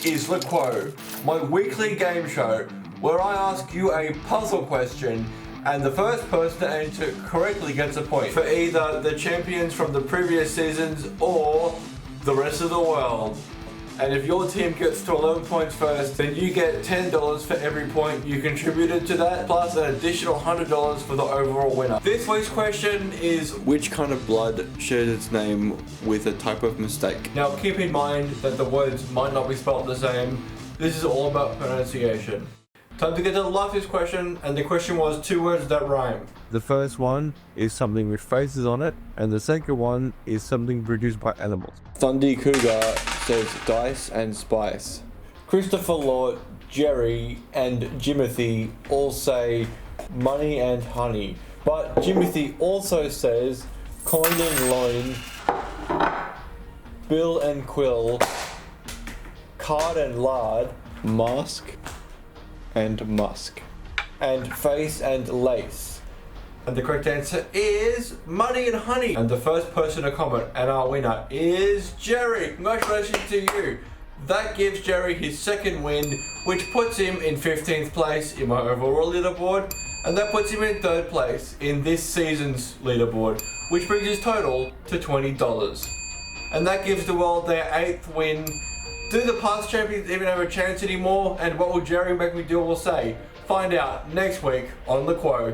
is LUQOTW, my weekly game show where I ask you a puzzle question and the first person to answer it correctly gets a point for either the champions from the previous seasons or the rest of the world. And if your team gets to 11 points first, then you get $10 for every point you contributed to that, plus an additional $100 for the overall winner. This week's question is, which kind of blood shares its name with a type of mistake? Now keep in mind that the words might not be spelled the same. This is all about pronunciation. Time to get to the last week's question, and the question was 2 words that rhyme. The first one is something with faces on it, and the second one is something produced by animals. Thundy Cougar says dice and spice. Christopher Lord, Jerry, and Jimothy all say money and honey. But Jimothy also says coin and loin, bill and quill, card and lard, mask and musk, and face and lace. And the correct answer is money and honey. And the first person to comment and our winner is Jerry. Congratulations to you. That gives Jerry his second win, which puts him in 15th place in my overall leaderboard, and that puts him in 3rd place in this season's leaderboard, which brings his total to $20. And that gives the world their 8th win. Do the past champions even have a chance anymore? And what will Jerry make me do or say? Find out next week on LUQOTW.